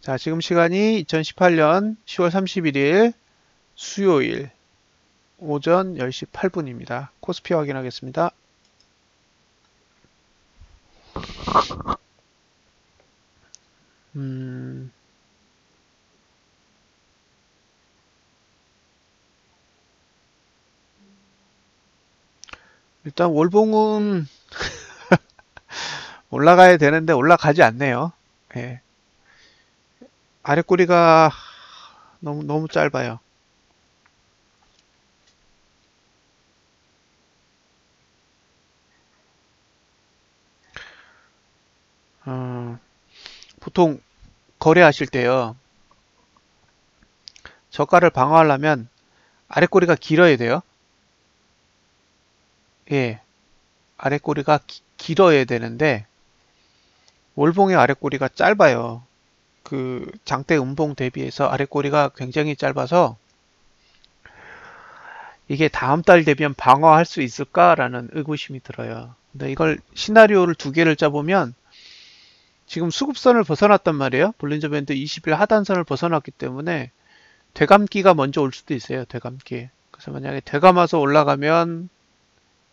자, 지금 시간이 2018년 10월 31일 수요일 오전 10시 8분입니다. 코스피 확인하겠습니다. 일단 월봉은 올라가야 되는데 올라가지 않네요. 예. 아래 꼬리가 너무 짧아요. 보통 거래하실 때요. 저가를 방어하려면 아래 꼬리가 길어야 돼요. 예. 아래 꼬리가 길어야 되는데 월봉의 아래 꼬리가 짧아요. 그 장대 음봉 대비해서 아래 꼬리가 굉장히 짧아서 이게 다음 달 되면 방어할 수 있을까라는 의구심이 들어요. 근데 이걸 시나리오를 두 개를 짜보면 지금 수급선을 벗어났단 말이에요. 볼린저 밴드 20일 하단선을 벗어났기 때문에 되감기가 먼저 올 수도 있어요. 되감기. 그래서 만약에 되감아서 올라가면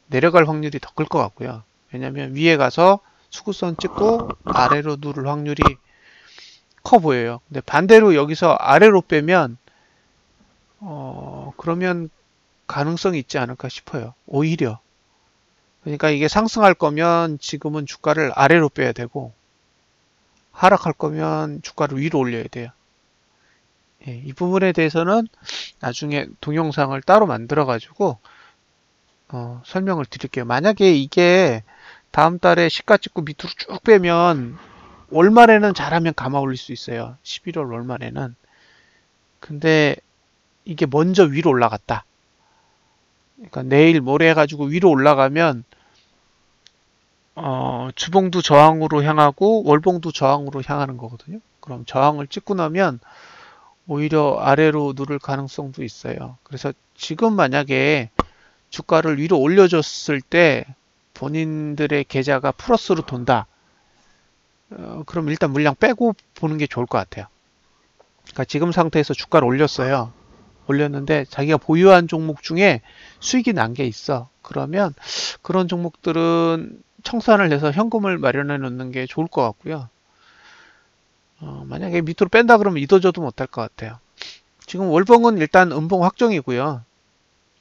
내려갈 확률이 더 클 것 같고요. 왜냐면 위에 가서 수급선 찍고 아래로 누를 확률이 커 보여요. 근데 반대로 여기서 아래로 빼면 그러면 가능성이 있지 않을까 싶어요. 오히려. 그러니까 이게 상승할 거면 지금은 주가를 아래로 빼야 되고 하락할 거면 주가를 위로 올려야 돼요. 예, 이 부분에 대해서는 나중에 동영상을 따로 만들어 가지고 설명을 드릴게요. 만약에 이게 다음 달에 시가 찍고 밑으로 쭉 빼면 월말에는 잘하면 감아 올릴 수 있어요. 11월 월말에는. 근데 이게 먼저 위로 올라갔다. 그러니까 내일 모레 해가지고 위로 올라가면 주봉도 저항으로 향하고 월봉도 저항으로 향하는 거거든요. 그럼 저항을 찍고 나면 오히려 아래로 누를 가능성도 있어요. 그래서 지금 만약에 주가를 위로 올려줬을 때 본인들의 계좌가 플러스로 돈다. 그럼 일단 물량 빼고 보는 게 좋을 것 같아요. 그러니까 지금 상태에서 주가를 올렸어요. 올렸는데 자기가 보유한 종목 중에 수익이 난 게 있어. 그러면 그런 종목들은 청산을 해서 현금을 마련해 놓는 게 좋을 것 같고요. 만약에 밑으로 뺀다 그러면 이도저도 못할 것 같아요. 지금 월봉은 일단 음봉 확정이고요.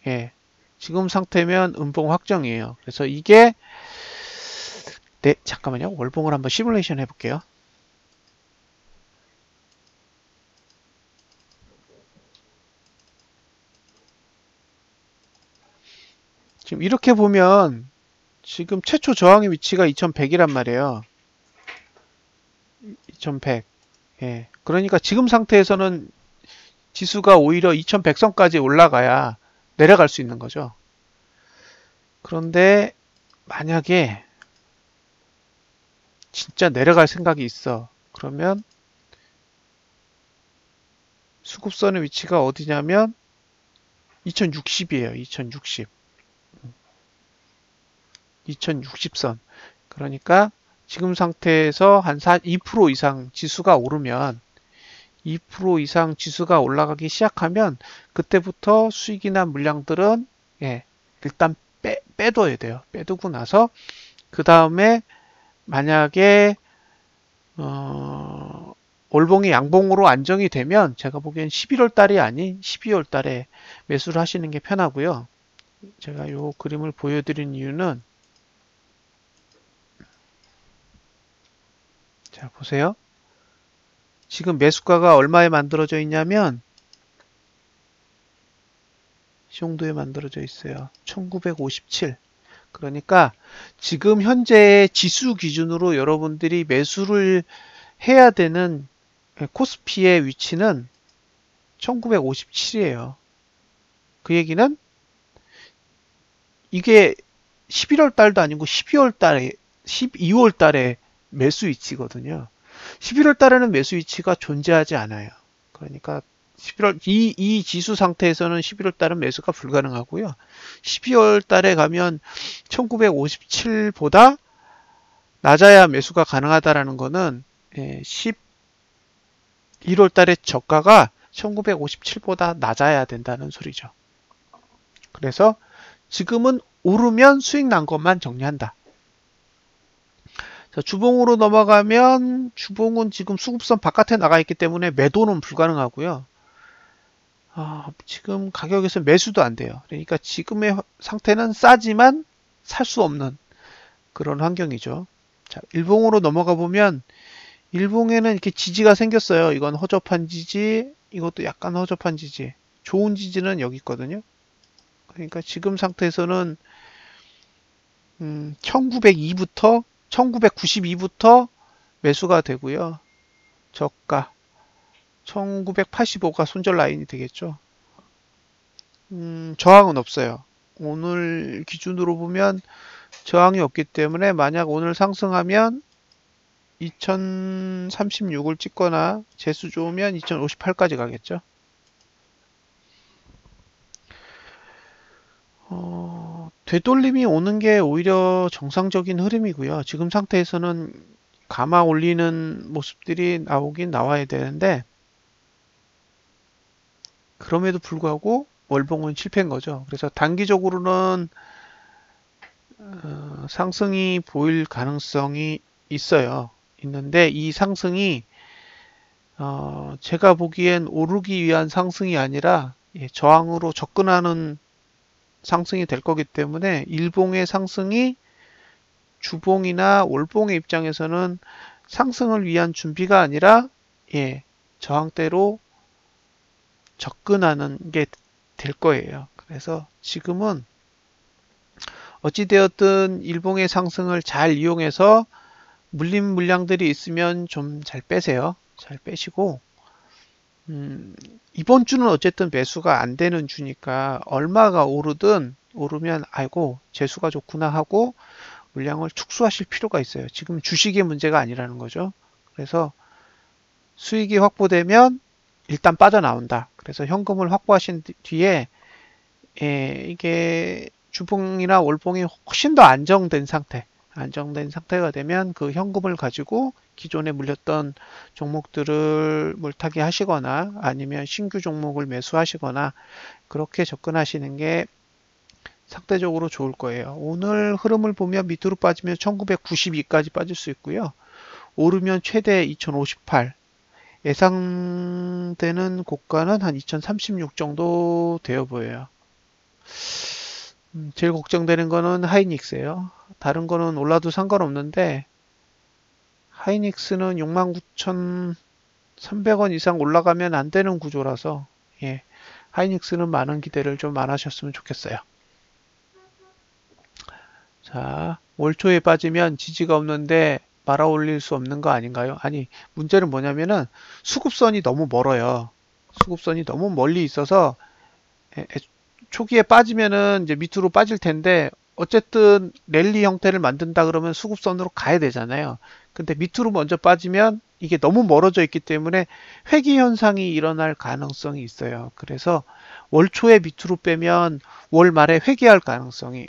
예, 지금 상태면 음봉 확정이에요. 그래서 이게 네, 잠깐만요. 월봉을 한번 시뮬레이션 해볼게요. 지금 이렇게 보면 지금 최초 저항의 위치가 2100이란 말이에요. 2100. 예. 그러니까 지금 상태에서는 지수가 오히려 2100선까지 올라가야 내려갈 수 있는 거죠. 그런데 만약에 진짜 내려갈 생각이 있어. 그러면 수급선의 위치가 어디냐면 2060이에요. 2060. 2060선. 그러니까 지금 상태에서 한 2% 이상 지수가 오르면 2% 이상 지수가 올라가기 시작하면 그때부터 수익이나 물량들은 예, 일단 빼둬야 돼요. 빼두고 나서 그 다음에 만약에 월봉이 양봉으로 안정이 되면 제가 보기엔 11월 달이 아닌 12월 달에 매수를 하시는 게 편하고요. 제가 이 그림을 보여드린 이유는 자 보세요. 지금 매수가가 얼마에 만들어져 있냐면 이 정도에 만들어져 있어요. 1957. 그러니까 지금 현재 지수 기준으로 여러분들이 매수를 해야 되는 코스피의 위치는 1957이에요. 그 얘기는 이게 11월 달도 아니고 12월 달에 12월 달에 매수 위치거든요. 11월 달에는 매수 위치가 존재하지 않아요. 그러니까 11월 이 지수 상태에서는 11월 달은 매수가 불가능하고요. 12월 달에 가면 1957보다 낮아야 매수가 가능하다라는 거는 10 1월 달에 저가가 1957보다 낮아야 된다는 소리죠. 그래서 지금은 오르면 수익 난 것만 정리한다. 자, 주봉으로 넘어가면 주봉은 지금 수급선 바깥에 나가 있기 때문에 매도는 불가능하고요. 지금 가격에서 매수도 안 돼요. 그러니까 지금의 상태는 싸지만 살 수 없는 그런 환경이죠. 자, 일봉으로 넘어가 보면 일봉에는 이렇게 지지가 생겼어요. 이건 허접한 지지, 이것도 약간 허접한 지지. 좋은 지지는 여기 있거든요. 그러니까 지금 상태에서는 1992부터 매수가 되고요. 저가 1985가 손절 라인이 되겠죠. 저항은 없어요. 오늘 기준으로 보면 저항이 없기 때문에 만약 오늘 상승하면 2036을 찍거나 재수 좋으면 2058까지 가겠죠. 되돌림이 오는 게 오히려 정상적인 흐름이고요. 지금 상태에서는 감아 올리는 모습들이 나오긴 나와야 되는데 그럼에도 불구하고 월봉은 실패인 거죠. 그래서 단기적으로는 상승이 보일 가능성이 있어요. 있는데 이 상승이 제가 보기엔 오르기 위한 상승이 아니라 저항으로 접근하는 상승이 될 거기 때문에 일봉의 상승이 주봉이나 월봉의 입장에서는 상승을 위한 준비가 아니라 저항대로 접근하는 게 될 거예요. 그래서 지금은 어찌되었든 일봉의 상승을 잘 이용해서 물림 물량들이 있으면 좀 잘 빼세요. 잘 빼시고 이번 주는 어쨌든 매수가 안 되는 주니까 얼마가 오르든 오르면 아이고 재수가 좋구나 하고 물량을 축소하실 필요가 있어요. 지금 주식의 문제가 아니라는 거죠. 그래서 수익이 확보되면 일단 빠져나온다. 그래서 현금을 확보하신 뒤에 이게 주봉이나 월봉이 훨씬 더 안정된 상태가 되면 그 현금을 가지고 기존에 물렸던 종목들을 물타기 하시거나 아니면 신규 종목을 매수하시거나 그렇게 접근하시는 게 상대적으로 좋을 거예요. 오늘 흐름을 보면 밑으로 빠지면 1992까지 빠질 수 있고요. 오르면 최대 2058, 예상되는 고가는 한 2036 정도 되어 보여요. 제일 걱정되는 거는 하이닉스예요. 다른 거는 올라도 상관없는데 하이닉스는 69,300원 이상 올라가면 안 되는 구조라서 하이닉스는 많은 기대를 좀 안 하셨으면 좋겠어요. 자, 월 초에 빠지면 지지가 없는데 말아 올릴 수 없는 거 아닌가요? 아니, 문제는 뭐냐면은 수급선이 너무 멀어요. 수급선이 너무 멀리 있어서 초기에 빠지면은 이제 밑으로 빠질 텐데 어쨌든 랠리 형태를 만든다 그러면 수급선으로 가야 되잖아요. 근데 밑으로 먼저 빠지면 이게 너무 멀어져 있기 때문에 회귀 현상이 일어날 가능성이 있어요. 그래서 월 초에 밑으로 빼면 월 말에 회귀할 가능성이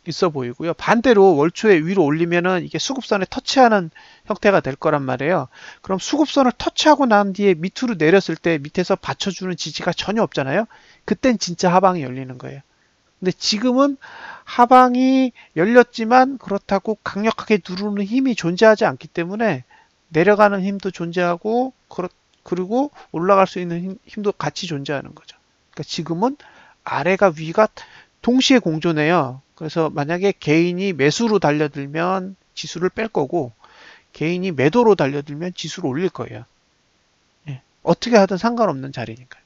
있어 보이고요. 반대로 월 초에 위로 올리면은 이게 수급선에 터치하는 형태가 될 거란 말이에요. 그럼 수급선을 터치하고 난 뒤에 밑으로 내렸을 때 밑에서 받쳐주는 지지가 전혀 없잖아요. 그땐 진짜 하방이 열리는 거예요. 근데 지금은 하방이 열렸지만 그렇다고 강력하게 누르는 힘이 존재하지 않기 때문에 내려가는 힘도 존재하고 그리고 올라갈 수 있는 힘도 같이 존재하는 거죠. 그러니까 지금은 아래가 위가 동시에 공존해요. 그래서 만약에 개인이 매수로 달려들면 지수를 뺄 거고 개인이 매도로 달려들면 지수를 올릴 거예요. 어떻게 하든 상관없는 자리니까요.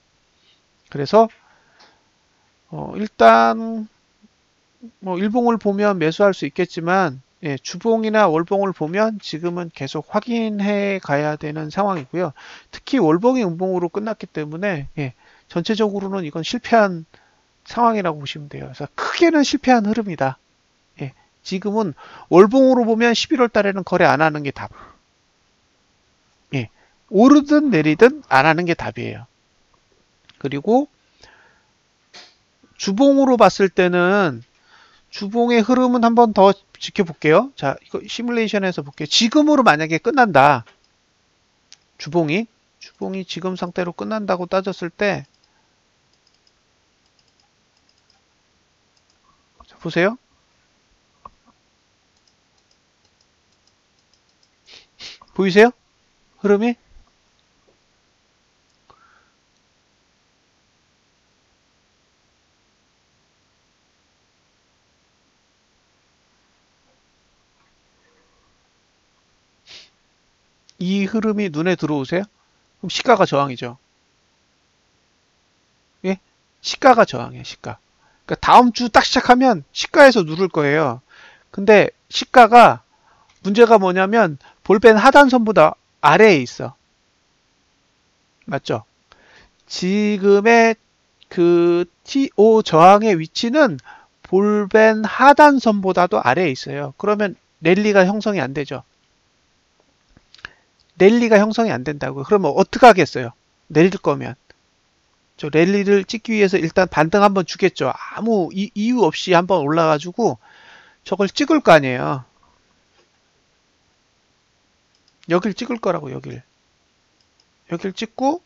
그래서 일단 일봉을 보면 매수할 수 있겠지만 주봉이나 월봉을 보면 지금은 계속 확인해 가야 되는 상황이고요. 특히 월봉이 음봉으로 끝났기 때문에 전체적으로는 이건 실패한 상황이라고 보시면 돼요. 그래서 크게는 실패한 흐름이다. 지금은 월봉으로 보면 11월 달에는 거래 안 하는 게 답. 오르든 내리든 안 하는 게 답이에요. 그리고 주봉으로 봤을 때는 주봉의 흐름은 한번 더 지켜볼게요. 자, 이거 시뮬레이션에서 볼게요. 지금으로 만약에 끝난다. 주봉이 주봉이 지금 상태로 끝난다고 따졌을 때 자, 보세요. 보이세요? 흐름이? 이 흐름이 눈에 들어오세요? 그럼 시가가 저항이죠. 예? 시가가 저항이에요, 시가. 그러니까 다음 주 딱 시작하면 시가에서 누를 거예요. 근데 시가가 문제가 뭐냐면 볼펜 하단선보다 아래에 있어. 맞죠? 지금의 그 TO 저항의 위치는 볼펜 하단선보다도 아래에 있어요. 그러면 랠리가 형성이 안 되죠. 랠리가 형성이 안 된다고요. 그러면 어떻게 하겠어요? 내릴 거면. 저 랠리를 찍기 위해서 일단 반등 한번 주겠죠. 아무 이유 없이 한번 올라가지고 저걸 찍을 거 아니에요. 여길 찍을 거라고, 여길. 여길 찍고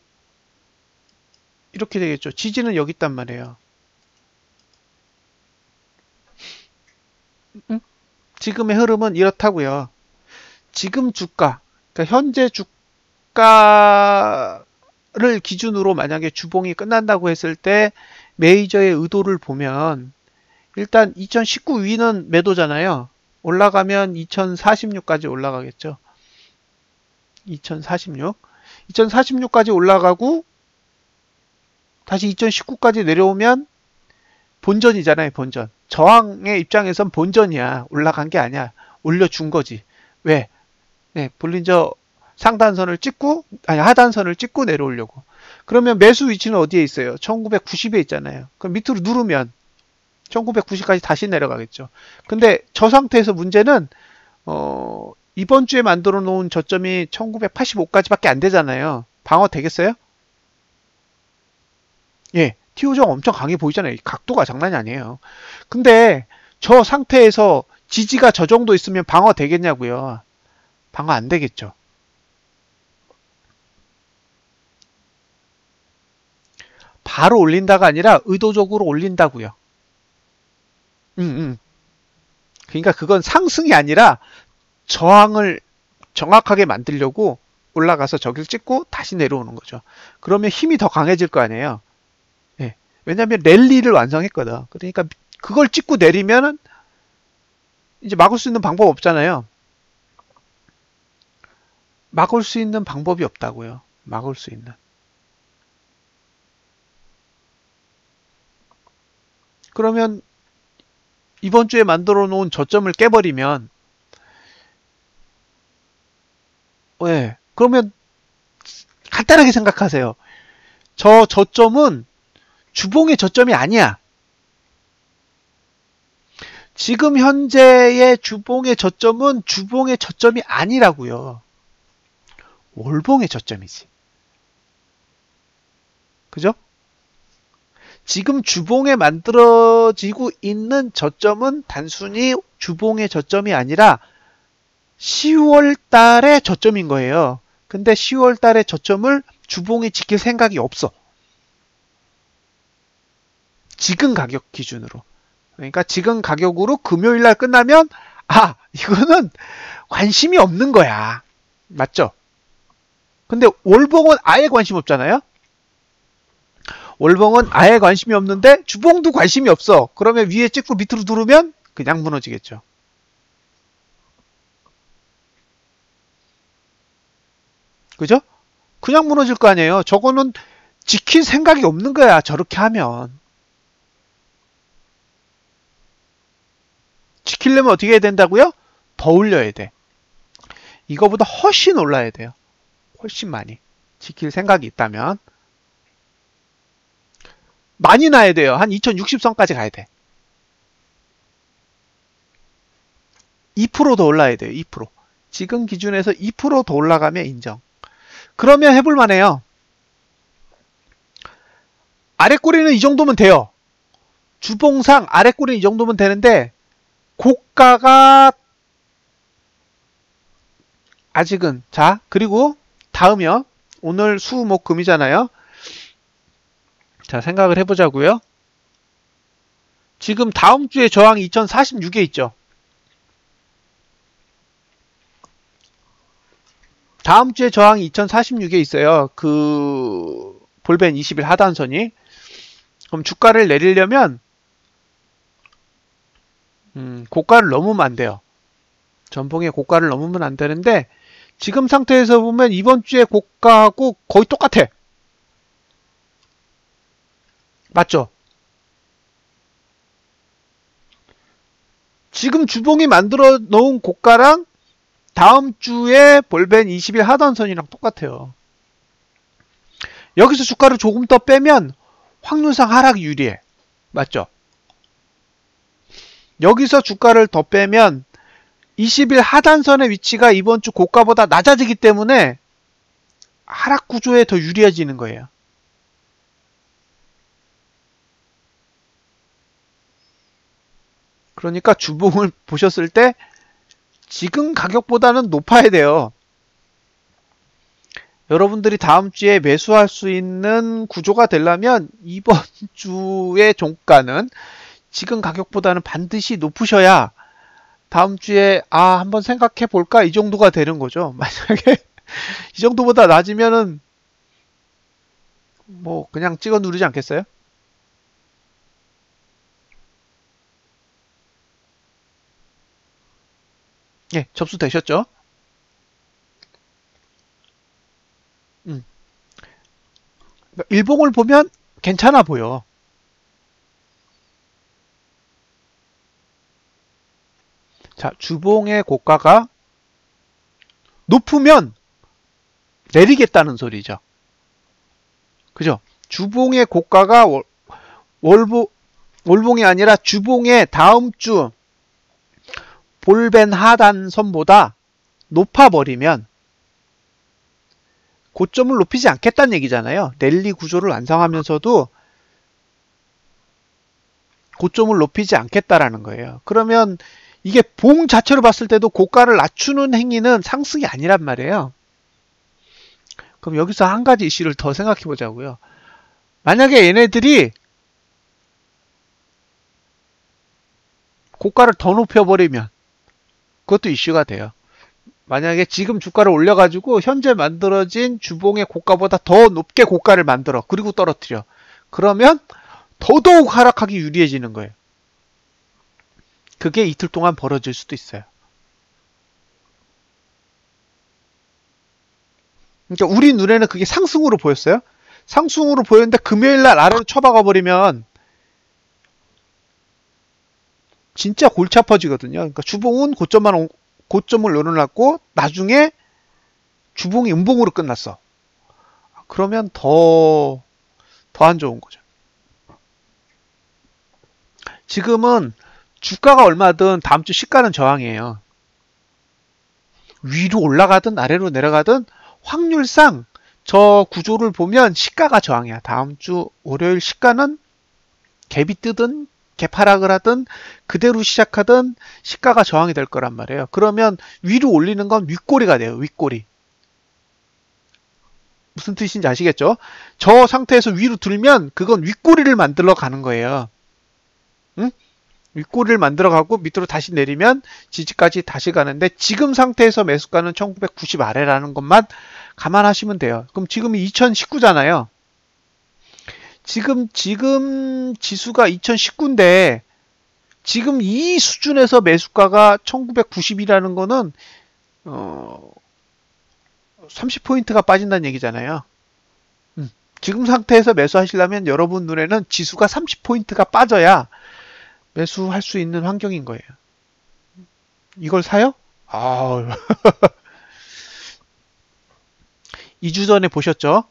이렇게 되겠죠. 지지는 여기 있단 말이에요. 응? 지금의 흐름은 이렇다고요. 지금 주가, 그러니까 현재 주가를 기준으로 만약에 주봉이 끝난다고 했을 때 메이저의 의도를 보면 일단 2019 위는 매도잖아요. 올라가면 2046까지 올라가겠죠. 2046까지 올라가고 다시 2019까지 내려오면 본전이잖아요. 본전. 저항의 입장에선 본전이야. 올라간 게 아니야. 올려준 거지. 왜? 네, 볼린저 상단선을 찍고 아니 하단선을 찍고 내려오려고. 그러면 매수 위치는 어디에 있어요? 1990에 있잖아요. 그럼 밑으로 누르면 1990까지 다시 내려가겠죠. 근데 저 상태에서 문제는 이번 주에 만들어 놓은 저점이 1985까지밖에 안 되잖아요. 방어 되겠어요? 예, TO정 엄청 강해 보이잖아요. 각도가 장난이 아니에요. 근데 저 상태에서 지지가 저 정도 있으면 방어 되겠냐고요. 방어 안 되겠죠. 바로 올린다가 아니라 의도적으로 올린다고요. 그러니까 그건 상승이 아니라 저항을 정확하게 만들려고 올라가서 저길 찍고 다시 내려오는 거죠. 그러면 힘이 더 강해질 거 아니에요. 예. 왜냐하면 랠리를 완성했거든. 그러니까 그걸 찍고 내리면은 이제 막을 수 있는 방법 없잖아요. 막을 수 있는 방법이 없다고요. 막을 수 있는. 그러면 이번 주에 만들어 놓은 저점을 깨버리면 왜? 그러면 간단하게 생각하세요. 저 저점은 주봉의 저점이 아니야. 지금 현재의 주봉의 저점은 주봉의 저점이 아니라고요. 월봉의 저점이지. 그죠? 지금 주봉에 만들어지고 있는 저점은 단순히 주봉의 저점이 아니라 10월 달의 저점인 거예요. 근데 10월 달의 저점을 주봉이 지킬 생각이 없어. 지금 가격 기준으로. 그러니까 지금 가격으로 금요일 날 끝나면 이거는 관심이 없는 거야. 맞죠? 근데 월봉은 아예 관심 없잖아요. 월봉은 아예 관심이 없는데 주봉도 관심이 없어. 그러면 위에 찍고 밑으로 누르면 그냥 무너지겠죠. 그죠? 그냥 무너질 거 아니에요. 저거는 지킬 생각이 없는 거야. 저렇게 하면. 지키려면 어떻게 해야 된다고요? 더 올려야 돼. 이거보다 훨씬 올라야 돼요. 훨씬 많이. 지킬 생각이 있다면. 많이 나야 돼요. 한 2060선까지 가야 돼. 2% 더 올라야 돼요. 2%. 지금 기준에서 2% 더 올라가면 인정. 그러면 해볼 만해요. 아래 꼬리는 이 정도면 돼요. 주봉상 아래 꼬리는 이 정도면 되는데 고가가 아직은 자 그리고 다음이요. 오늘 수, 목, 금이잖아요. 자, 생각을 해보자고요. 지금 다음 주에 저항이 2046에 있죠. 다음 주에 저항이 2046에 있어요. 그 볼벤 20일 하단선이. 그럼 주가를 내리려면 고가를 넘으면 안 돼요. 전봉의 고가를 넘으면 안 되는데 지금 상태에서 보면 이번 주에 고가하고 거의 똑같아. 맞죠? 지금 주봉이 만들어 놓은 고가랑 다음 주에 볼벤 20일 하단선이랑 똑같아요. 여기서 주가를 조금 더 빼면 확률상 하락이 유리해. 맞죠? 여기서 주가를 더 빼면 20일 하단선의 위치가 이번 주 고가보다 낮아지기 때문에 하락 구조에 더 유리해지는 거예요. 그러니까 주봉을 보셨을 때 지금 가격보다는 높아야 돼요. 여러분들이 다음 주에 매수할 수 있는 구조가 되려면 이번 주의 종가는 지금 가격보다는 반드시 높으셔야 다음 주에 한번 생각해 볼까 이 정도가 되는 거죠. 만약에 이 정도보다 낮으면은 뭐 그냥 찍어 누르지 않겠어요? 예, 접수되셨죠? 일봉을 보면 괜찮아 보여. 자, 주봉의 고가가 높으면 내리겠다는 소리죠. 그죠? 주봉의 고가가 월봉이 아니라 주봉의 다음 주 볼벤 하단선보다 높아버리면 고점을 높이지 않겠다는 얘기잖아요. 랠리 구조를 완성하면서도 고점을 높이지 않겠다라는 거예요. 그러면 이게 봉 자체로 봤을 때도 고가를 낮추는 행위는 상승이 아니란 말이에요. 그럼 여기서 한 가지 이슈를 더 생각해 보자고요. 만약에 얘네들이 고가를 더 높여버리면 그것도 이슈가 돼요. 만약에 지금 주가를 올려가지고 현재 만들어진 주봉의 고가보다 더 높게 고가를 만들어. 그리고 떨어뜨려. 그러면 더더욱 하락하기 유리해지는 거예요. 그게 이틀 동안 벌어질 수도 있어요. 그러니까 우리 눈에는 그게 상승으로 보였어요. 상승으로 보였는데 금요일날 아래로 쳐박아 버리면 진짜 골치 아파지거든요. 그러니까 주봉은 고점을 노려놨고 나중에 주봉이 음봉으로 끝났어. 그러면 더 안 좋은 거죠. 지금은 주가가 얼마든 다음 주 시가는 저항이에요. 위로 올라가든 아래로 내려가든 확률상 저 구조를 보면 시가가 저항이야. 다음 주 월요일 시가는 갭이 뜨든 갭 하락을 하든 그대로 시작하든 시가가 저항이 될 거란 말이에요. 그러면 위로 올리는 건 윗꼬리가 돼요. 윗꼬리. 무슨 뜻인지 아시겠죠? 저 상태에서 위로 들면 그건 윗꼬리를 만들어 가는 거예요. 응? 윗꼬리를 만들어 가고 밑으로 다시 내리면 지지까지 다시 가는데 지금 상태에서 매수가는 1990 아래라는 것만 감안하시면 돼요. 그럼 지금이 2019잖아요. 지금 지수가 2019인데 지금 이 수준에서 매수가가 1990이라는 거는 30포인트가 빠진다는 얘기잖아요. 지금 상태에서 매수하시려면 여러분 눈에는 지수가 30포인트가 빠져야 매수할 수 있는 환경인 거예요. 이걸 사요? 2주 전에 보셨죠?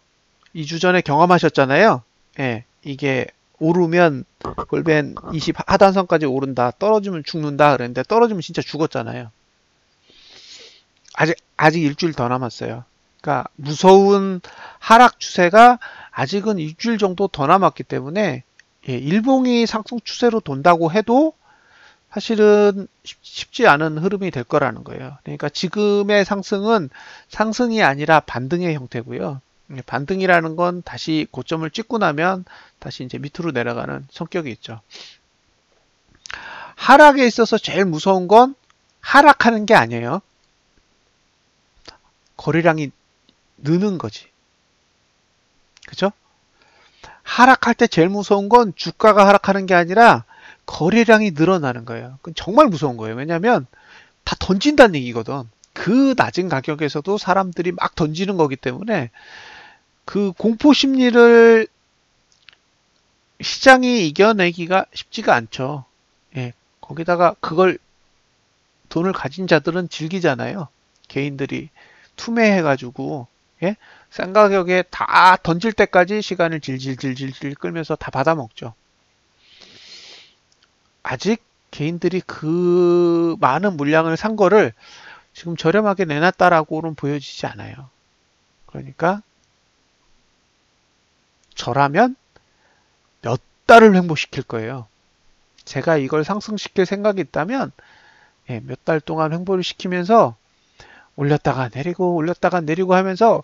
2주 전에 경험하셨잖아요. 예, 이게 오르면 볼벤 20 하단선까지 오른다. 떨어지면 죽는다. 그랬는데 떨어지면 진짜 죽었잖아요. 아직 일주일 더 남았어요. 그러니까 무서운 하락 추세가 아직은 일주일 정도 더 남았기 때문에 일봉이 상승 추세로 돈다고 해도 사실은 쉽지 않은 흐름이 될 거라는 거예요. 그러니까 지금의 상승은 상승이 아니라 반등의 형태고요. 반등이라는 건 다시 고점을 찍고 나면 다시 이제 밑으로 내려가는 성격이 있죠. 하락에 있어서 제일 무서운 건 하락하는 게 아니에요. 거래량이 느는 거지. 그죠? 하락할 때 제일 무서운 건 주가가 하락하는 게 아니라 거래량이 늘어나는 거예요. 그건 정말 무서운 거예요. 왜냐하면 다 던진다는 얘기거든. 그 낮은 가격에서도 사람들이 막 던지는 거기 때문에 그 공포 심리를 시장이 이겨내기가 쉽지가 않죠. 예, 거기다가 그걸 돈을 가진 자들은 즐기잖아요. 개인들이 투매해가지고 예? 싼 가격에 다 던질 때까지 시간을 질질질질 끌면서 다 받아먹죠. 아직 개인들이 그 많은 물량을 산 거를 지금 저렴하게 내놨다라고는 보여지지 않아요. 그러니까 저라면 몇 달을 횡보시킬 거예요. 제가 이걸 상승시킬 생각이 있다면 예, 몇 달 동안 횡보를 시키면서 올렸다가 내리고 올렸다가 내리고 하면서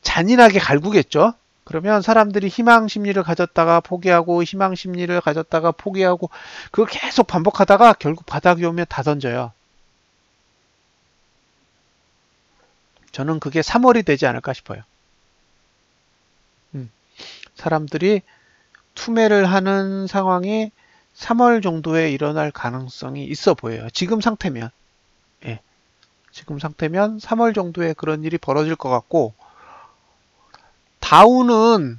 잔인하게 갈구겠죠. 그러면 사람들이 희망 심리를 가졌다가 포기하고 희망 심리를 가졌다가 포기하고 그걸 계속 반복하다가 결국 바닥이 오면 다 던져요. 저는 그게 3월이 되지 않을까 싶어요. 사람들이 투매를 하는 상황이 3월 정도에 일어날 가능성이 있어 보여요. 지금 상태면. 예. 지금 상태면 3월 정도에 그런 일이 벌어질 것 같고 다우는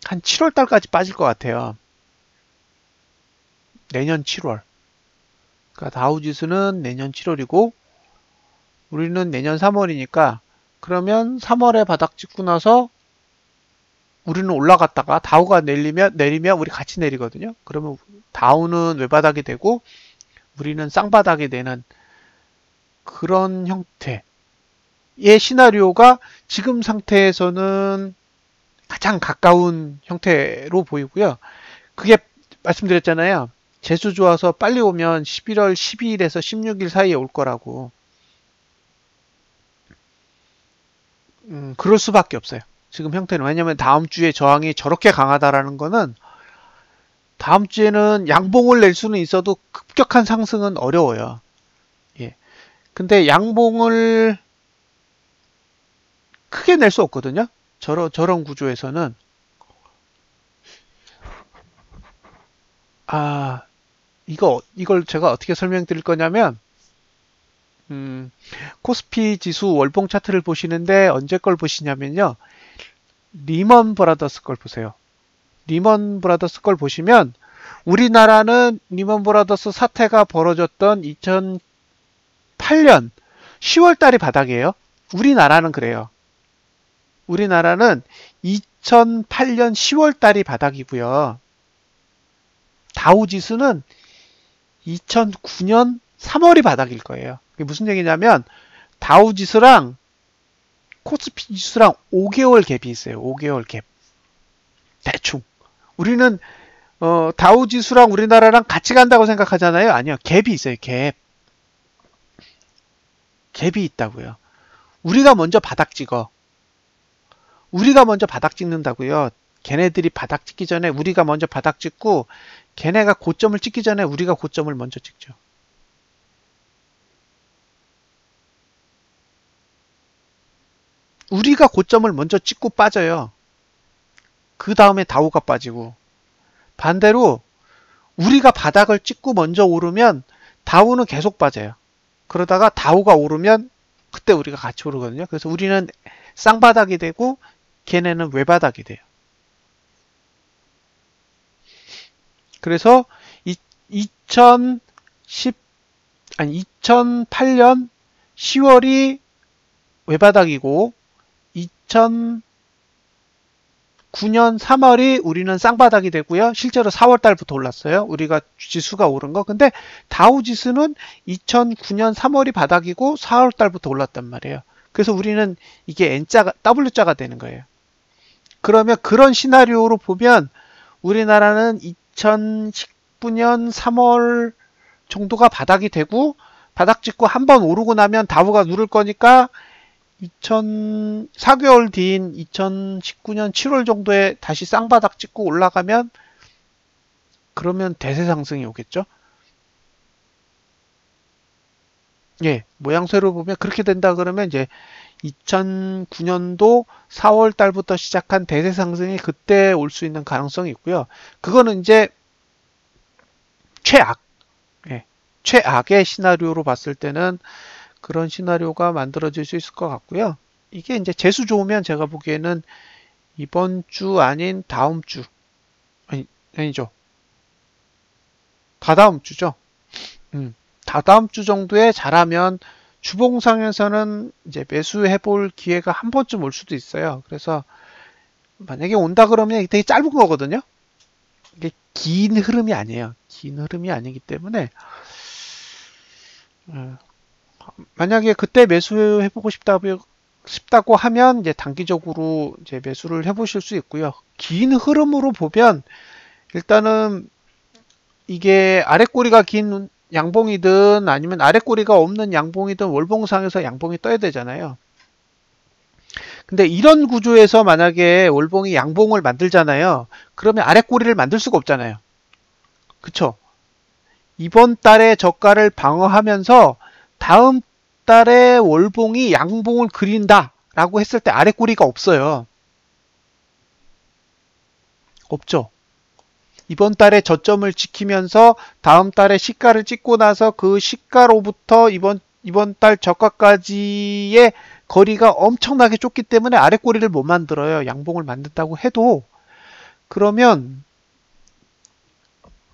한 7월 달까지 빠질 것 같아요. 내년 7월. 그러니까 다우 지수는 내년 7월이고 우리는 내년 3월이니까 그러면 3월에 바닥 찍고 나서 우리는 올라갔다가 다우가 내리면 우리 같이 내리거든요. 그러면 다우는 외바닥이 되고 우리는 쌍바닥이 되는 그런 형태의 시나리오가 지금 상태에서는 가장 가까운 형태로 보이고요. 그게 말씀드렸잖아요. 재수 좋아서 빨리 오면 11월 12일에서 16일 사이에 올 거라고. 그럴 수밖에 없어요. 지금 형태는. 왜냐면 다음 주에 저항이 저렇게 강하다라는 거는 다음 주에는 양봉을 낼 수는 있어도 급격한 상승은 어려워요. 예. 근데 양봉을 크게 낼 수 없거든요. 저런 구조에서는. 이걸 제가 어떻게 설명드릴 거냐면, 코스피 지수 월봉 차트를 보시는데 언제 걸 보시냐면요. 리먼 브라더스 걸 보세요. 리먼 브라더스 걸 보시면 우리나라는 리먼 브라더스 사태가 벌어졌던 2008년 10월 달이 바닥이에요. 우리나라는 그래요. 우리나라는 2008년 10월 달이 바닥이고요. 다우지수는 2009년 3월이 바닥일 거예요. 그게 무슨 얘기냐면 다우지수랑 코스피 지수랑 5개월 갭이 있어요. 5개월 갭. 대충. 우리는 다우지수랑 우리나라랑 같이 간다고 생각하잖아요. 아니요. 갭이 있어요. 갭. 갭이 있다고요. 우리가 먼저 바닥 찍어. 우리가 먼저 바닥 찍는다고요. 걔네들이 바닥 찍기 전에 우리가 먼저 바닥 찍고 걔네가 고점을 찍기 전에 우리가 고점을 먼저 찍죠. 우리가 고점을 먼저 찍고 빠져요. 그 다음에 다우가 빠지고 반대로 우리가 바닥을 찍고 먼저 오르면 다우는 계속 빠져요. 그러다가 다우가 오르면 그때 우리가 같이 오르거든요. 그래서 우리는 쌍바닥이 되고 걔네는 외바닥이 돼요. 그래서 2008년 10월이 외바닥이고 2009년 3월이 우리는 쌍바닥이 되고요. 실제로 4월 달부터 올랐어요. 우리가 지수가 오른 거. 근데 다우 지수는 2009년 3월이 바닥이고 4월 달부터 올랐단 말이에요. 그래서 우리는 이게 N자가 W자가 되는 거예요. 그러면 그런 시나리오로 보면 우리나라는 2019년 3월 정도가 바닥이 되고 바닥 찍고 한번 오르고 나면 다우가 누를 거니까 4개월 뒤인 2019년 7월 정도에 다시 쌍바닥 찍고 올라가면 그러면 대세 상승이 오겠죠? 예, 모양새로 보면 그렇게 된다 그러면 이제 2009년도 4월 달부터 시작한 대세 상승이 그때 올 수 있는 가능성이 있고요. 그거는 이제 최악, 예, 최악의 시나리오로 봤을 때는 그런 시나리오가 만들어질 수 있을 것 같고요. 이게 이제 재수 좋으면 제가 보기에는 이번 주 아닌 다음 주, 아니죠. 다다음 주죠. 다다음 주 정도에 잘하면 주봉상에서는 이제 매수해 볼 기회가 한 번쯤 올 수도 있어요. 그래서 만약에 온다 그러면 이게 되게 짧은 거거든요. 이게 긴 흐름이 아니에요. 긴 흐름이 아니기 때문에 만약에 그때 매수해 보고 싶다고 하면 이제 단기적으로 이제 매수를 해 보실 수 있고요. 긴 흐름으로 보면 일단은 이게 아랫꼬리가 긴 양봉이든 아니면 아랫꼬리가 없는 양봉이든 월봉상에서 양봉이 떠야 되잖아요. 근데 이런 구조에서 만약에 월봉이 양봉을 만들잖아요. 그러면 아랫꼬리를 만들 수가 없잖아요. 그쵸? 이번 달에 저가를 방어하면서 다음 달에 월봉이 양봉을 그린다 라고 했을 때 아랫꼬리가 없어요. 없죠. 이번 달에 저점을 지키면서 다음 달에 시가를 찍고 나서 그 시가로부터 이번 달 저가까지의 거리가 엄청나게 좁기 때문에 아랫꼬리를 못 만들어요. 양봉을 만든다고 해도. 그러면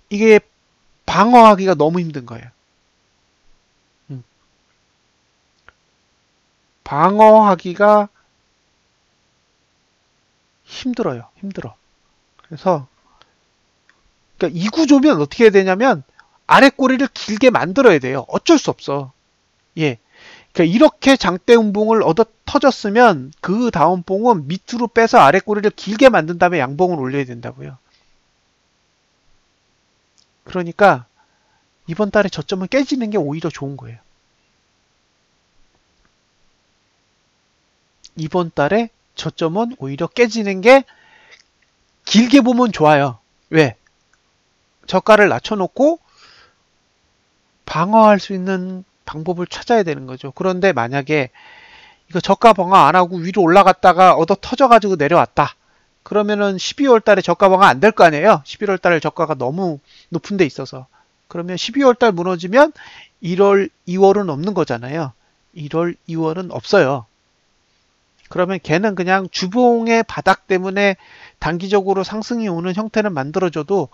이게 방어하기가 너무 힘든 거예요. 방어하기가 힘들어요. 힘들어. 그래서 그러니까 이 구조면 어떻게 해야 되냐면 아랫꼬리를 길게 만들어야 돼요. 어쩔 수 없어. 예. 그러니까 이렇게 장대 음봉을 얻어 터졌으면 그 다음 봉은 밑으로 빼서 아랫꼬리를 길게 만든 다음에 양봉을 올려야 된다고요. 그러니까 이번 달에 저점은 깨지는 게 오히려 좋은 거예요. 이번 달에 저점은 오히려 깨지는 게 길게 보면 좋아요. 왜? 저가를 낮춰놓고 방어할 수 있는 방법을 찾아야 되는 거죠. 그런데 만약에 이거 저가 방어 안 하고 위로 올라갔다가 얻어 터져가지고 내려왔다. 그러면은 12월 달에 저가 방어 안 될 거 아니에요? 11월 달에 저가가 너무 높은 데 있어서. 그러면 12월 달 무너지면 1월, 2월은 없는 거잖아요. 1월, 2월은 없어요. 그러면 걔는 그냥 주봉의 바닥 때문에 단기적으로 상승이 오는 형태는 만들어줘도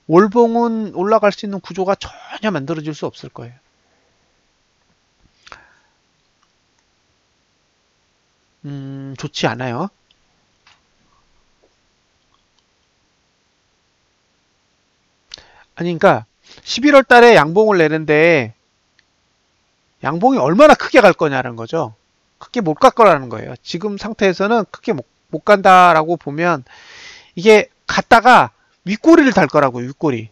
월봉은 올라갈 수 있는 구조가 전혀 만들어질 수 없을 거예요. 좋지 않아요. 아니, 그러니까 11월 달에 양봉을 내는데 양봉이 얼마나 크게 갈 거냐는 거죠. 크게 못 갈 거라는 거예요. 지금 상태에서는 크게 못 간다라고 보면 이게 갔다가 윗꼬리를 달 거라고요. 윗꼬리.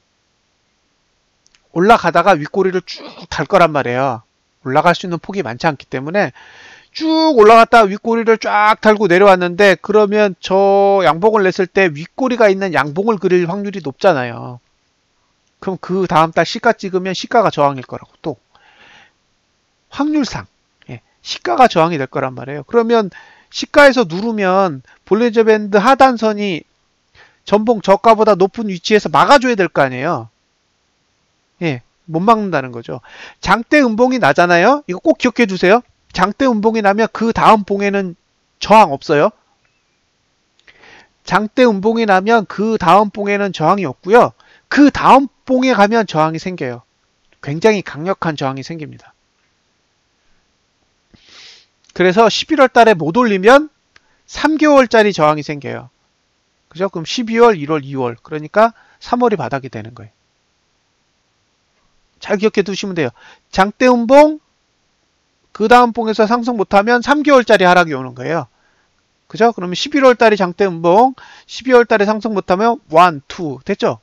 올라가다가 윗꼬리를 쭉 달 거란 말이에요. 올라갈 수 있는 폭이 많지 않기 때문에 쭉 올라갔다가 윗꼬리를 쫙 달고 내려왔는데 그러면 저 양봉을 냈을 때 윗꼬리가 있는 양봉을 그릴 확률이 높잖아요. 그럼 그 다음 달 시가 찍으면 시가가 저항일 거라고 또 확률상 시가가 저항이 될 거란 말이에요. 그러면 시가에서 누르면 볼리nger 밴드 하단선이 전봉 저가보다 높은 위치에서 막아줘야 될 거 아니에요. 예, 못 막는다는 거죠. 장대 음봉이 나잖아요. 이거 꼭 기억해 두세요. 장대 음봉이 나면 그 다음 봉에는 저항 없어요. 장대 음봉이 나면 그 다음 봉에는 저항이 없고요. 그 다음 봉에 가면 저항이 생겨요. 굉장히 강력한 저항이 생깁니다. 그래서 11월 달에 못 올리면 3개월짜리 저항이 생겨요. 그죠? 그럼 12월, 1월, 2월. 그러니까 3월이 바닥이 되는 거예요. 잘 기억해 두시면 돼요. 장대 음봉, 그 다음 봉에서 상승 못하면 3개월짜리 하락이 오는 거예요. 그죠? 그러면 11월 달에 장대 음봉, 12월 달에 상승 못하면 1, 2. 됐죠?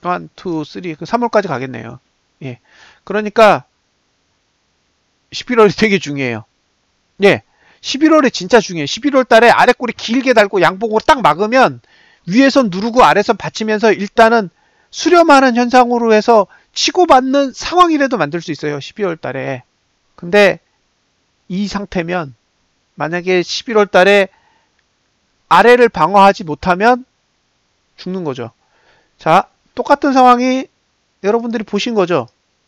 1, 2, 3. 그 3월까지 가겠네요. 예. 그러니까 11월이 되게 중요해요. 예. 11월에 진짜 중요해요. 11월 달에 아래 꼬리 길게 달고 양봉으로 딱 막으면 위에선 누르고 아래선 받치면서 일단은 수렴하는 현상으로 해서 치고받는 상황이라도 만들 수 있어요. 12월 달에. 근데 이 상태면 만약에 11월 달에 아래를 방어하지 못하면 죽는 거죠. 자, 똑같은 상황이 여러분들이 보신 거죠.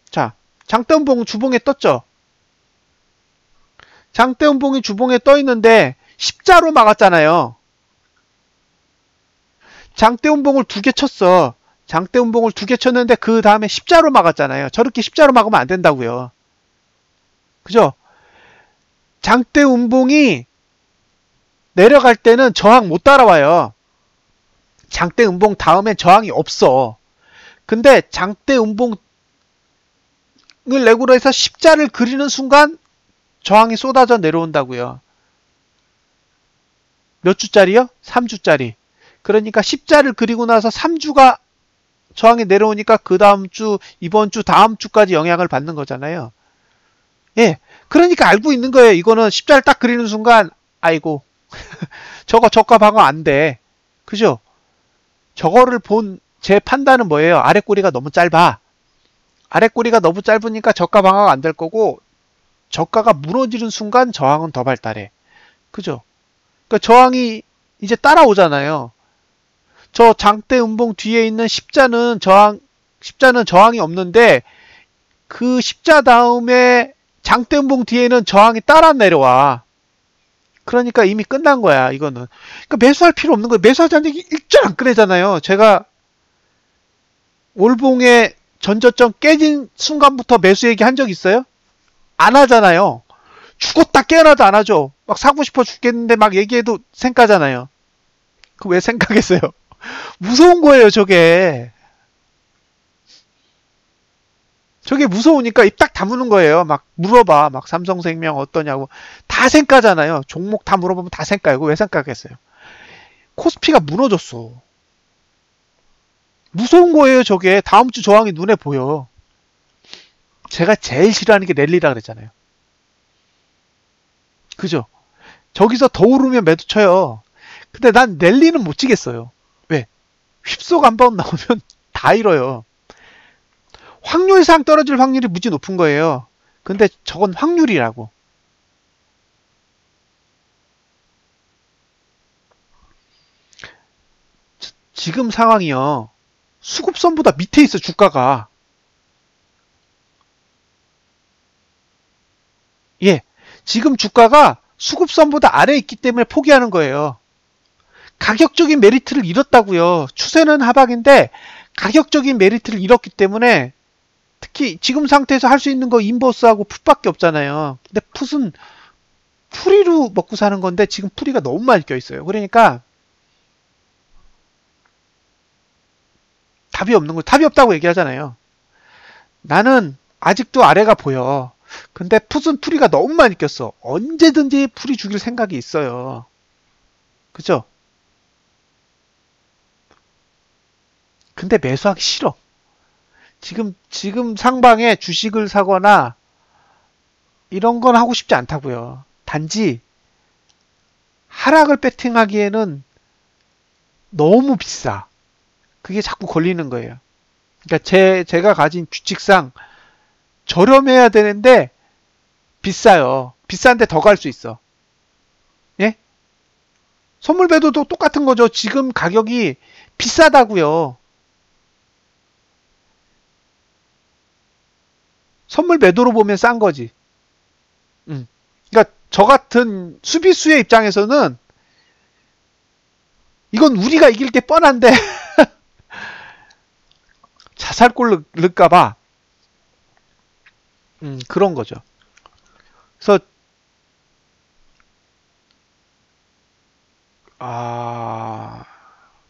자, 장대음봉 주봉에 떴죠. 장대음봉이 주봉에 떠 있는데 십자로 막았잖아요. 장대음봉을 2개 쳤어. 장대음봉을 2개 쳤는데 그 다음에 십자로 막았잖아요. 저렇게 십자로 막으면 안 된다고요. 그죠? 장대음봉이 내려갈 때는 저항 못 따라와요. 장대음봉 다음엔 저항이 없어. 근데 장대음봉을 내구로 해서 십자를 그리는 순간 저항이 쏟아져 내려온다고요. 몇 주짜리요? 3주짜리. 그러니까 십자를 그리고 나서 3주가 저항이 내려오니까 그 다음 주, 이번 주, 다음 주까지 영향을 받는 거잖아요. 예. 그러니까 알고 있는 거예요. 이거는 십자를 딱 그리는 순간, 아이고. 저거 저가 방어 안 돼. 그죠? 저거를 본 제 판단은 뭐예요? 아래 꼬리가 너무 짧아. 아래 꼬리가 너무 짧으니까 저가 방어가 안 될 거고, 저가가 무너지는 순간 저항은 더 발달해. 그죠? 그러니까 저항이 이제 따라오잖아요. 저 장대 음봉 뒤에 있는 십자는 저항이 없는데 그 십자 다음에 장대 음봉 뒤에는 저항이 따라 내려와. 그러니까 이미 끝난 거야, 이거는. 그러니까 매수할 필요 없는 거예요. 매수하자는 얘기 일절 안 꺼내잖아요. 제가 월봉의 전저점 깨진 순간부터 매수 얘기 한 적 있어요? 안 하잖아요. 죽었다 깨어나도 안 하죠. 막 사고 싶어 죽겠는데 막 얘기해도 생까잖아요. 그 왜 생각했어요? 무서운 거예요, 저게. 저게 무서우니까 입 딱 다무는 거예요. 막 물어봐. 막 삼성생명 어떠냐고. 다 생까잖아요. 종목 다 물어보면 다 생까요. 왜 생각했어요? 코스피가 무너졌어. 무서운 거예요, 저게. 다음 주 저항이 눈에 보여. 제가 제일 싫어하는 게 랠리라 그랬잖아요. 그죠? 저기서 더 오르면 매도 쳐요. 근데 난 랠리는 못 치겠어요. 왜? 휩속 한 번 나오면 다 잃어요. 확률상 떨어질 확률이 무지 높은 거예요. 근데 저건 확률이라고. 지금 상황이요. 수급선보다 밑에 있어, 주가가. 예. 지금 주가가 수급선보다 아래에 있기 때문에 포기하는 거예요. 가격적인 메리트를 잃었다고요. 추세는 하박인데 가격적인 메리트를 잃었기 때문에 특히 지금 상태에서 할 수 있는 거 인버스하고 풋밖에 없잖아요. 근데 풋은 풀이로 먹고 사는 건데 지금 풀이가 너무 많이 껴있어요. 그러니까 답이 없는 거, 답이 없다고 얘기하잖아요. 나는 아직도 아래가 보여. 근데 풋은 풀이가 너무 많이 꼈어. 언제든지 풀이 죽일 생각이 있어요. 그죠? 근데 매수하기 싫어. 지금 상방에 주식을 사거나 이런 건 하고 싶지 않다고요. 단지 하락을 배팅하기에는 너무 비싸. 그게 자꾸 걸리는 거예요. 그러니까 제가 가진 규칙상 저렴해야 되는데 비싸요. 비싼데 더 갈 수 있어. 예? 선물 배도도 똑같은 거죠. 지금 가격이 비싸다고요. 선물 매도로 보면 싼 거지. 그러니까 저 같은 수비수의 입장에서는 이건 우리가 이길 게 뻔한데 자살골 넣을까봐 그런 거죠. 그래서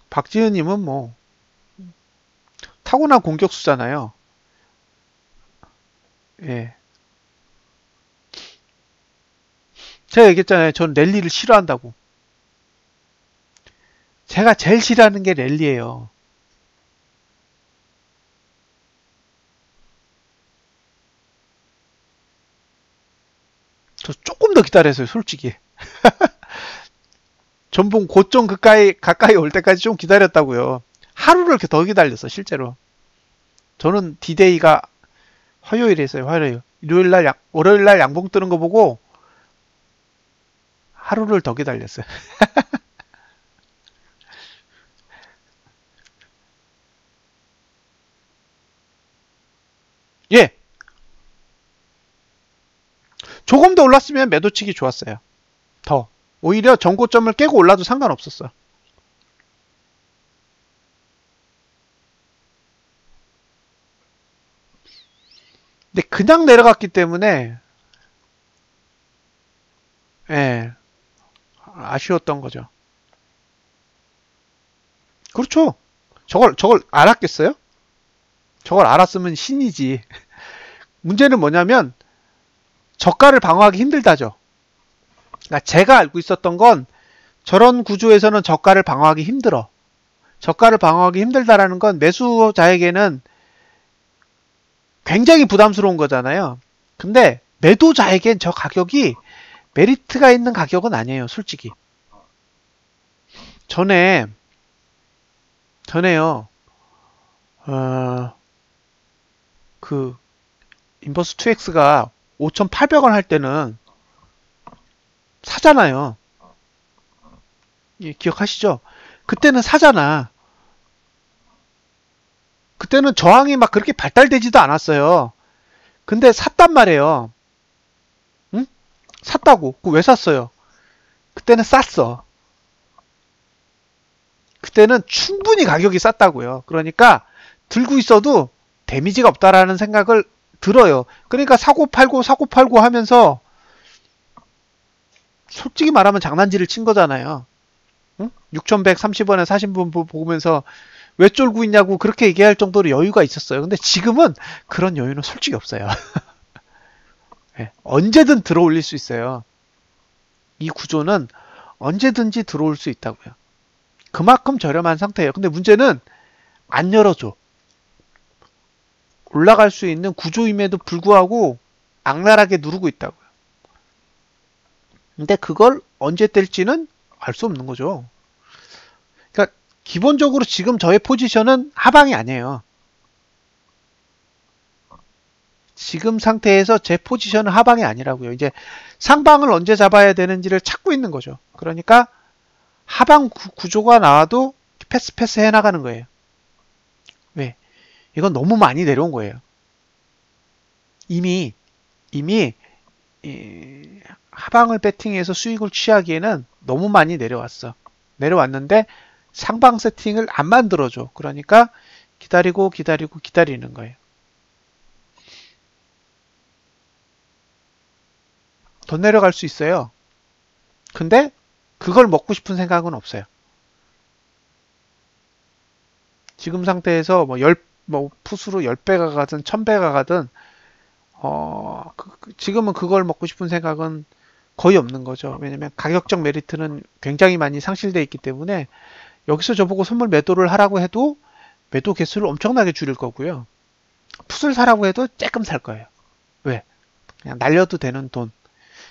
박지은님은 뭐 타고난 공격수잖아요. 예. 제가 얘기했잖아요. 전 랠리를 싫어한다고. 제가 제일 싫어하는 게 랠리예요. 조금 더 기다렸어요, 솔직히. 전봉 고점 가까이 올 때까지 좀 기다렸다고요. 하루를 더 기다렸어, 실제로. 저는 D-Day가 화요일이었어요, 화요일. 월요일 날 양봉 뜨는 거 보고 하루를 더 기다렸어요. 예. 조금 더 올랐으면 매도치기 좋았어요. 더. 오히려 전고점을 깨고 올라도 상관없었어. 근데 그냥 내려갔기 때문에 예, 아쉬웠던 거죠. 그렇죠. 저걸 알았겠어요? 저걸 알았으면 신이지. 문제는 뭐냐면 저가를 방어하기 힘들다죠. 그러니까 제가 알고 있었던 건 저런 구조에서는 저가를 방어하기 힘들어. 저가를 방어하기 힘들다라는 건 매수자에게는 굉장히 부담스러운 거잖아요. 근데 매도자에겐 저 가격이 메리트가 있는 가격은 아니에요, 솔직히. 전에요, 그, 인버스 2X가 5,800원 할 때는 사잖아요. 예, 기억하시죠? 그때는 사잖아. 그때는 저항이 막 그렇게 발달되지도 않았어요. 근데 샀단 말이에요. 응? 샀다고. 왜 샀어요? 그때는 쌌어. 그때는 충분히 가격이 쌌다고요. 그러니까 들고 있어도 데미지가 없다라는 생각을 들어요. 그러니까 사고 팔고 하면서 솔직히 말하면 장난질을 친 거잖아요. 응? 6,130원에 사신 분 보면서 왜 쫄고 있냐고 그렇게 얘기할 정도로 여유가 있었어요. 근데 지금은 그런 여유는 솔직히 없어요. 네, 언제든 들어올릴 수 있어요. 이 구조는 언제든지 들어올 수 있다고요. 그만큼 저렴한 상태예요. 근데 문제는 안 열어줘. 올라갈 수 있는 구조임에도 불구하고 악랄하게 누르고 있다고요. 근데 그걸 언제 뗄지는 알 수 없는 거죠. 그러니까 기본적으로 지금 저의 포지션은 하방이 아니에요. 지금 상태에서 제 포지션은 하방이 아니라고요. 이제 상방을 언제 잡아야 되는지를 찾고 있는 거죠. 그러니까 하방 구조가 나와도 패스 해나가는 거예요. 왜? 이건 너무 많이 내려온 거예요. 이미 하방을 배팅해서 수익을 취하기에는 너무 많이 내려왔는데 상방 세팅을 안 만들어줘. 그러니까 기다리는 거예요. 더 내려갈 수 있어요. 근데 그걸 먹고 싶은 생각은 없어요. 지금 상태에서 풋으로 10배가 가든 1000배가 가든 지금은 그걸 먹고 싶은 생각은 거의 없는 거죠. 왜냐면 가격적 메리트는 굉장히 많이 상실되어 있기 때문에 여기서 저보고 선물 매도를 하라고 해도 매도 개수를 엄청나게 줄일 거고요. 풋을 사라고 해도 조금 살 거예요. 왜? 그냥 날려도 되는 돈.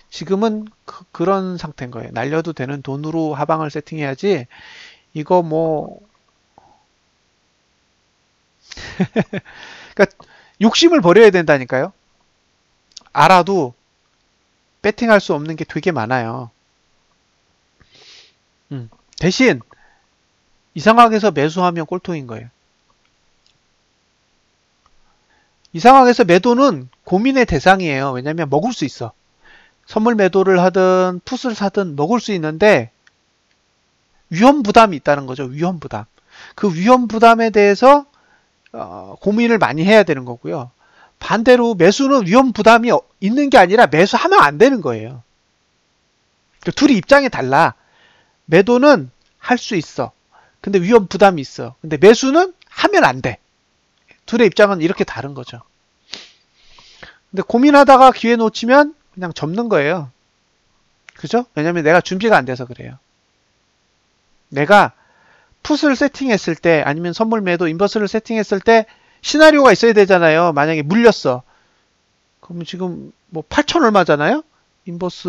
지금은 그런 상태인 거예요. 날려도 되는 돈으로 하방을 세팅해야지 이거 그러니까 욕심을 버려야 된다니까요. 알아도 배팅할 수 없는 게 되게 많아요. 대신 이 상황에서 매수하면 꼴통인 거예요. 이 상황에서 매도는 고민의 대상이에요. 왜냐면 먹을 수 있어. 선물 매도를 하든 풋을 사든 먹을 수 있는데 위험 부담이 있다는 거죠. 위험 부담. 그 위험 부담에 대해서 고민을 많이 해야 되는 거고요. 반대로 매수는 위험 부담이 있는 게 아니라 매수하면 안 되는 거예요. 둘이 입장이 달라. 매도는 할 수 있어. 근데 위험 부담이 있어. 근데 매수는 하면 안 돼. 둘의 입장은 이렇게 다른 거죠. 근데 고민하다가 기회 놓치면 그냥 접는 거예요. 그죠? 왜냐면 내가 준비가 안 돼서 그래요. 내가 풋을 세팅했을 때 아니면 선물 매도 인버스를 세팅했을 때 시나리오가 있어야 되잖아요. 만약에 물렸어. 그러면 지금 8천 얼마잖아요? 인버스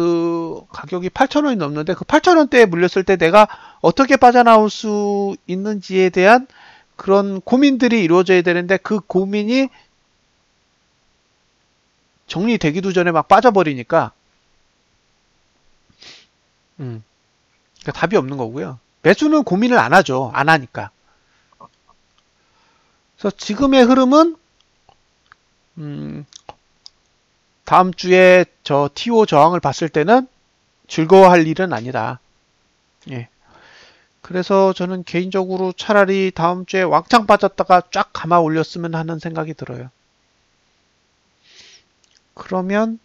가격이 8,000원이 넘는데 그 8,000원대에 물렸을 때 내가 어떻게 빠져나올 수 있는지에 대한 그런 고민들이 이루어져야 되는데 그 고민이 정리되기도 전에 막 빠져버리니까 그러니까 답이 없는 거고요. 매수는 고민을 안 하죠. 안 하니까. 그래서 지금의 흐름은 다음 주에 저 TO 저항을 봤을 때는 즐거워할 일은 아니다. 예. 그래서 저는 개인적으로 차라리 다음 주에 왕창 빠졌다가 쫙 감아 올렸으면 하는 생각이 들어요. 그러면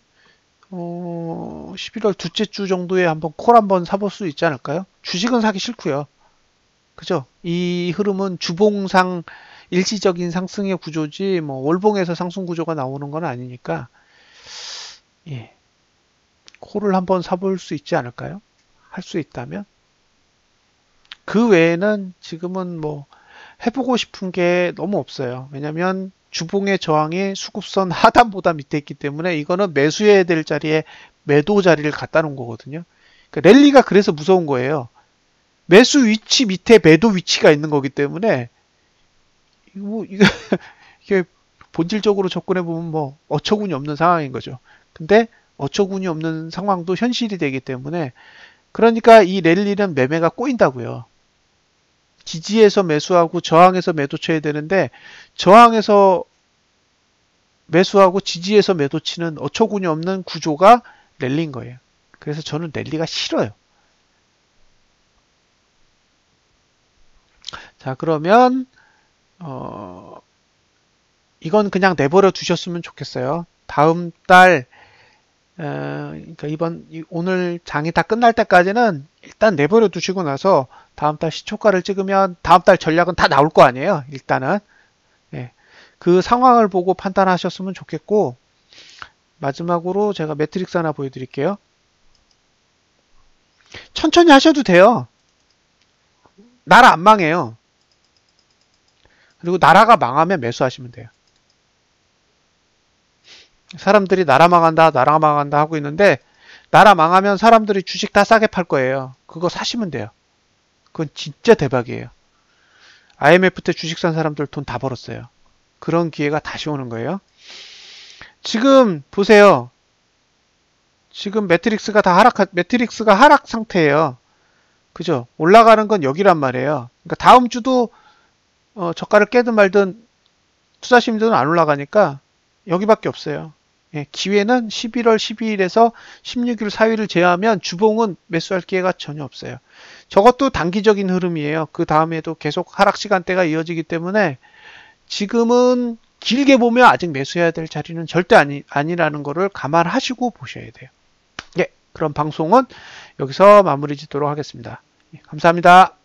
11월 둘째 주 정도에 한번 콜 한번 사볼 수 있지 않을까요? 주식은 사기 싫고요. 그죠? 이 흐름은 주봉상 일시적인 상승의 구조지 뭐 월봉에서 상승 구조가 나오는 건 아니니까 예. 콜을 한번 사볼 수 있지 않을까요? 할 수 있다면 그 외에는 지금은 뭐 해보고 싶은 게 너무 없어요. 왜냐면 주봉의 저항이 수급선 하단보다 밑에 있기 때문에 이거는 매수해야 될 자리에 매도 자리를 갖다 놓은 거거든요. 그러니까 랠리가 그래서 무서운 거예요. 매수 위치 밑에 매도 위치가 있는 거기 때문에 이게 본질적으로 접근해 보면 뭐 어처구니 없는 상황인 거죠. 근데 어처구니 없는 상황도 현실이 되기 때문에 그러니까 이 랠리는 매매가 꼬인다고요. 지지에서 매수하고 저항에서 매도 쳐야 되는데 저항에서 매수하고 지지에서 매도 치는 어처구니 없는 구조가 랠리인 거예요. 그래서 저는 랠리가 싫어요. 자, 그러면 이건 그냥 내버려 두셨으면 좋겠어요. 다음 달 그러니까 오늘 장이 다 끝날 때까지는 일단 내버려 두시고 나서 다음 달 시초가를 찍으면 다음 달 전략은 다 나올 거 아니에요. 일단은 예, 그 상황을 보고 판단하셨으면 좋겠고 마지막으로 제가 매트릭스 하나 보여드릴게요. 천천히 하셔도 돼요. 나라 안 망해요. 그리고 나라가 망하면 매수하시면 돼요. 사람들이 나라 망한다 하고 있는데 나라 망하면 사람들이 주식 다 싸게 팔 거예요. 그거 사시면 돼요. 그건 진짜 대박이에요. IMF 때 주식 산 사람들 돈 다 벌었어요. 그런 기회가 다시 오는 거예요. 지금 보세요. 지금 매트릭스가 하락 상태예요. 그죠? 올라가는 건 여기란 말이에요. 그러니까 다음 주도 저가를 깨든 말든 투자 심리도는 안 올라가니까 여기밖에 없어요. 예, 기회는 11월 12일에서 16일 4일을 제외하면 주봉은 매수할 기회가 전혀 없어요. 저것도 단기적인 흐름이에요. 그 다음에도 계속 하락 시간대가 이어지기 때문에 지금은 길게 보면 아직 매수해야 될 자리는 절대 아니라는 것을 감안하시고 보셔야 돼요. 예, 그럼 방송은 여기서 마무리 짓도록 하겠습니다. 예, 감사합니다.